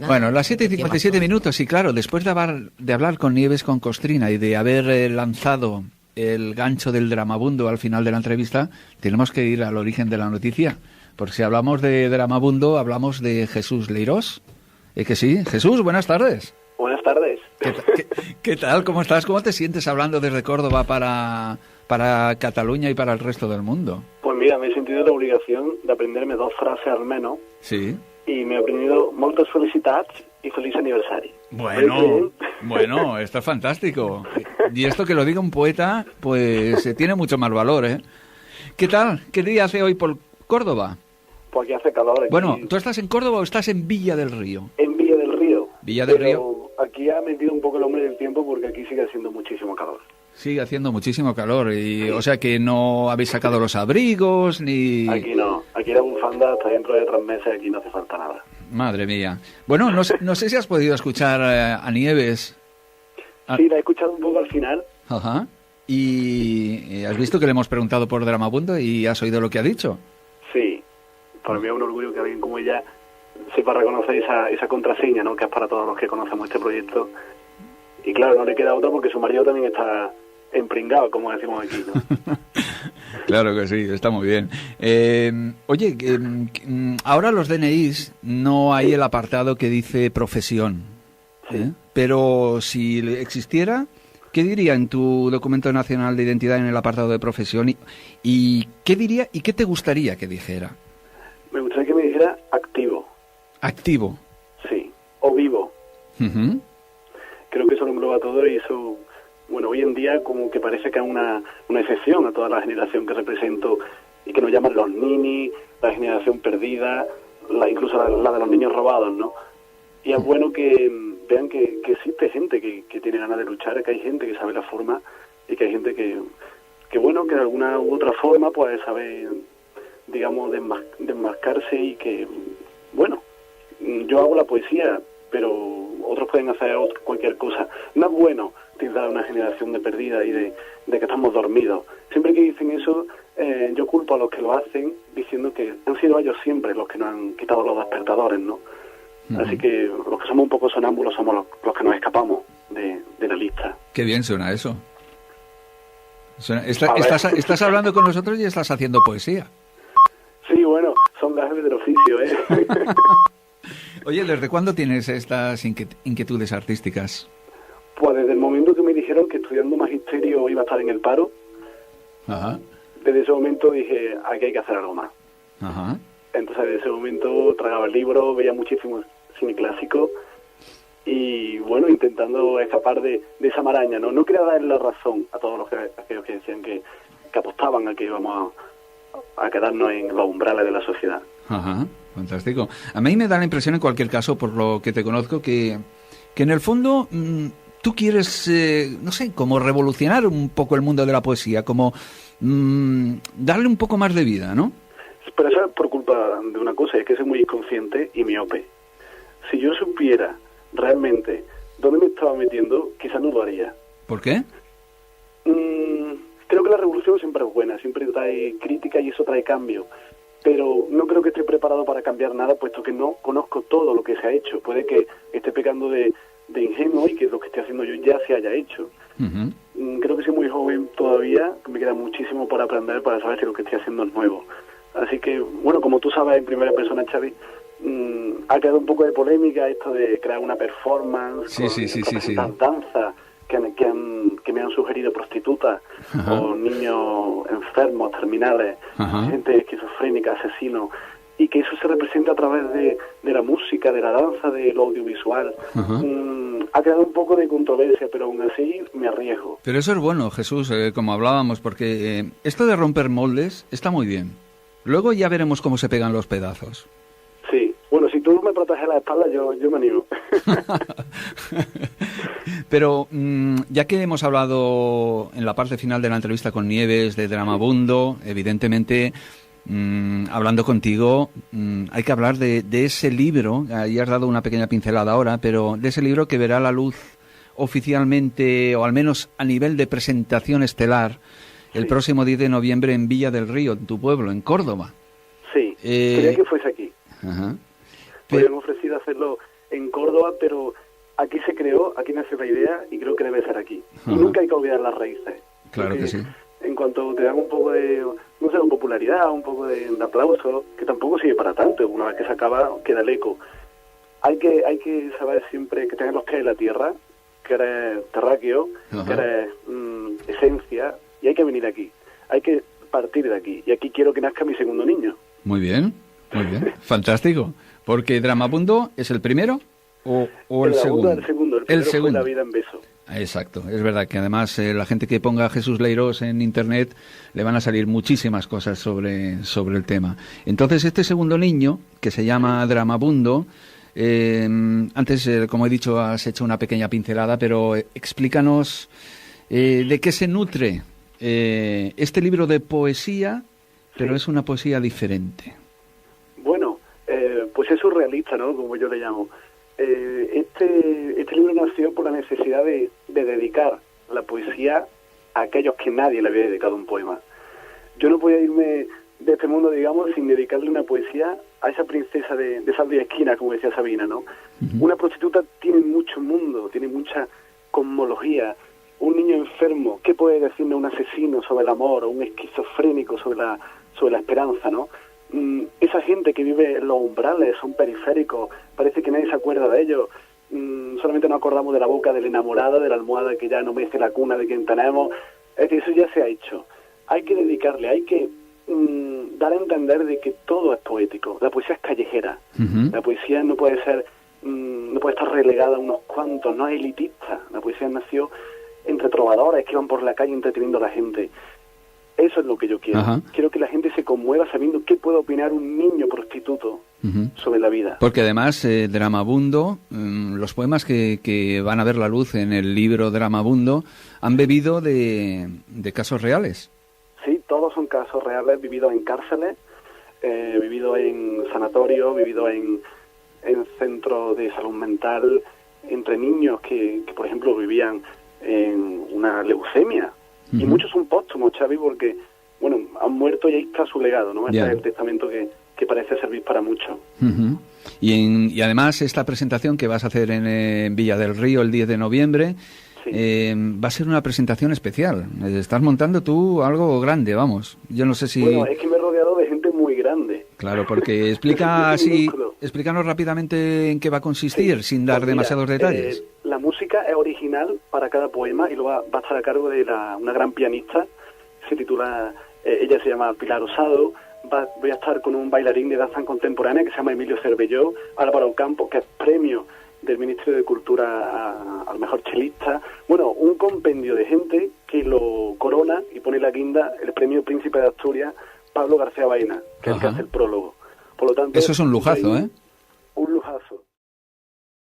Bueno, las 7:57 minutos, y claro, después de hablar con Nieves con Costrina y de haber lanzado el gancho del Dramabundo al final de la entrevista, tenemos que ir al origen de la noticia. Porque si hablamos de Dramabundo, hablamos de Jesús Leirós. ¿Es que sí? Jesús, buenas tardes. Buenas tardes. ¿Qué tal? ¿Cómo estás? ¿Cómo te sientes hablando desde Córdoba para Cataluña y para el resto del mundo? Pues mira, me he sentido la obligación de aprenderme 2 frases al menos. Sí. Y me he aprendido moltes felicitats y feliz aniversario. Bueno, esto es fantástico. Y esto que lo diga un poeta, pues tiene mucho más valor, ¿eh? ¿Qué tal? ¿Qué día hace hoy por Córdoba? Pues aquí hace calor. Aquí... Bueno, ¿tú estás en Córdoba o estás en Villa del Río? En Villa del Río. Villa del Río. Aquí ha metido un poco el hombre del tiempo porque aquí sigue haciendo muchísimo calor. Sigue haciendo muchísimo calor, y o sea que no habéis sacado los abrigos ni... Aquí no, aquí la bufanda hasta dentro de 3 meses, aquí no hace falta nada. Madre mía. Bueno, no sé si has podido escuchar a Nieves. Sí, la he escuchado un poco al final. Ajá. ¿Y has visto que le hemos preguntado por Dramabundo y has oído lo que ha dicho? Sí, para mí es un orgullo que alguien como ella sepa reconocer esa contraseña, ¿no? Que es para todos los que conocemos este proyecto. Y claro, no le queda otra porque su marido también está empringado, como decimos aquí, ¿no? Claro que sí, está muy bien. Oye, ahora los DNIs no hay el apartado que dice profesión, ¿eh? Pero si existiera, ¿qué diría en tu documento nacional de identidad en el apartado de profesión? ¿Y qué diría y qué te gustaría que dijera? Me gustaría que me dijera activo. ¿Activo? Sí, o vivo. Uh-huh. Creo que eso lo engloba todo y eso, bueno, hoy en día como que parece que es una excepción a toda la generación que represento y que nos llaman los ninis, la generación perdida, incluso la de los niños robados, ¿no? Y es bueno que vean que existe gente que tiene ganas de luchar, que hay gente que sabe la forma y que hay gente que bueno, que de alguna u otra forma pues sabe, digamos, desmarcarse y que, bueno, yo hago la poesía, pero otros pueden hacer cualquier cosa. No es bueno tildar a una generación de perdida y de que estamos dormidos. Siempre que dicen eso, yo culpo a los que lo hacen diciendo que han sido ellos siempre los que nos han quitado los despertadores, ¿no? Uh-huh. Así que los que somos un poco sonámbulos somos los que nos escapamos de la lista. Qué bien suena eso. Estás hablando con nosotros y estás haciendo poesía. Sí, bueno, son gajes del oficio, ¿eh? Oye, ¿desde cuándo tienes estas inquietudes artísticas? Pues desde el momento que me dijeron que estudiando magisterio iba a estar en el paro. Ajá. Desde ese momento dije, aquí hay que hacer algo más. Ajá. Entonces desde ese momento tragaba el libro, veía muchísimo cine clásico y bueno, intentando escapar de esa maraña, ¿no? No quería darle la razón a todos aquellos que decían que apostaban a que íbamos a quedarnos en los umbrales de la sociedad. Ajá. Fantástico. A mí me da la impresión, en cualquier caso, por lo que te conozco, que en el fondo tú quieres, no sé, como revolucionar un poco el mundo de la poesía, como darle un poco más de vida, ¿no? Pero eso es por culpa de una cosa, es que soy muy inconsciente y miope. Si yo supiera realmente dónde me estaba metiendo, quizás no lo haría. ¿Por qué? Creo que la revolución siempre es buena, siempre trae crítica y eso trae cambio. Pero no creo que esté preparado para cambiar nada, puesto que no conozco todo lo que se ha hecho. Puede que esté pecando de ingenuo y que lo que esté haciendo yo ya se haya hecho. Uh-huh. Creo que soy muy joven todavía, me queda muchísimo por aprender para saber si lo que estoy haciendo es nuevo. Así que, bueno, como tú sabes en primera persona, Xavi, ha quedado un poco de polémica esto de crear una performance, sí. danza, que me han sugerido prostitutas, uh-huh, o niños enfermos, terminales, uh-huh, gente esquizofrénica, asesinos, y que eso se representa a través de la música, de la danza, de lo audiovisual. Uh-huh. Ha creado un poco de controversia, pero aún así me arriesgo. Pero eso es bueno, Jesús, como hablábamos, porque esto de romper moldes está muy bien. Luego ya veremos cómo se pegan los pedazos. Sí, bueno, si tú me proteges la espalda, yo me animo. Pero ya que hemos hablado en la parte final de la entrevista con Nieves de Dramabundo, evidentemente, hablando contigo, hay que hablar de ese libro, ya has dado una pequeña pincelada ahora, pero de ese libro que verá la luz oficialmente, o al menos a nivel de presentación estelar, el próximo 10 de noviembre en Villa del Río, en tu pueblo, en Córdoba. Sí, quería que fuese aquí. Ajá. Me han ofrecido hacerlo en Córdoba, pero aquí se creó, aquí nació la idea y creo que debe ser aquí. Ajá. Y nunca hay que olvidar las raíces. Claro Porque que sí. en cuanto te dan un poco de, no sé, de popularidad, un poco de aplauso, que tampoco sirve para tanto, una vez que se acaba queda el eco. Hay que saber siempre que tener los pies en la tierra, que eres terráqueo, Ajá. que eres esencia, y hay que venir aquí. Hay que partir de aquí. Y aquí quiero que nazca mi segundo niño. Muy bien, fantástico. Porque Dramabundo es el primero o el segundo. El segundo. El primero fue La vida en beso. Exacto, es verdad que además la gente que ponga Jesús Leirós en internet le van a salir muchísimas cosas sobre el tema. Entonces este segundo niño, que se llama Dramabundo, antes, como he dicho, has hecho una pequeña pincelada, pero explícanos de qué se nutre este libro de poesía, pero es una poesía diferente. Bueno, pues es surrealista, ¿no? Como yo le llamo. Este libro nació por la necesidad de dedicar la poesía a aquellos que nadie le había dedicado un poema. Yo no podía irme de este mundo, digamos, sin dedicarle una poesía a esa princesa de saldo y esquina, como decía Sabina, ¿no? Uh-huh. Una prostituta tiene mucho mundo, tiene mucha cosmología. Un niño enfermo, ¿qué puede decirle un asesino sobre el amor o un esquizofrénico sobre la esperanza, ¿no? Esa gente que vive en los umbrales, son periféricos, parece que nadie se acuerda de ellos. Solamente nos acordamos de la boca del enamorado, de la almohada que ya no mece la cuna de quien tenemos. Es decir, eso ya se ha hecho. Hay que dedicarle, hay que dar a entender de que todo es poético. La poesía es callejera. Uh-huh. La poesía no puede ser, no puede estar relegada a unos cuantos, no es elitista. La poesía nació entre trovadores que iban por la calle entreteniendo a la gente. Eso es lo que yo quiero. Ajá. Quiero que la gente se conmueva sabiendo qué puede opinar un niño prostituto uh-huh. sobre la vida. Porque además, Dramabundo, los poemas que van a ver la luz en el libro Dramabundo han bebido de casos reales. Sí, todos son casos reales, vividos en cárceles, vividos en sanatorios, vividos en centros de salud mental, entre niños que por ejemplo, vivían en una leucemia. Uh-huh. Y muchos son póstumos, Xavi, porque, bueno, han muerto y ahí está su legado, ¿no? Este es el testamento que parece servir para mucho. Uh-huh. Y además esta presentación que vas a hacer en Villa del Río el 10 de noviembre, sí. Va a ser una presentación especial. Estás montando tú algo grande, vamos. Yo no sé si... Bueno, es que me he rodeado de gente muy grande. Claro, porque explícanos rápidamente en qué va a consistir, sí. Sin dar pues demasiados detalles. La música es original para cada poema y lo va a estar a cargo de una gran pianista. Se titula, ella se llama Pilar Osado. Voy a estar con un bailarín de danza contemporánea que se llama Emilio Cervelló, Álvaro Campos, que es premio del Ministerio de Cultura al mejor chelista. Bueno, un compendio de gente que lo corona y pone la guinda el premio Príncipe de Asturias, Pablo García Baena, que es el que hace el prólogo. Por lo tanto, eso es un lujazo, ¿eh?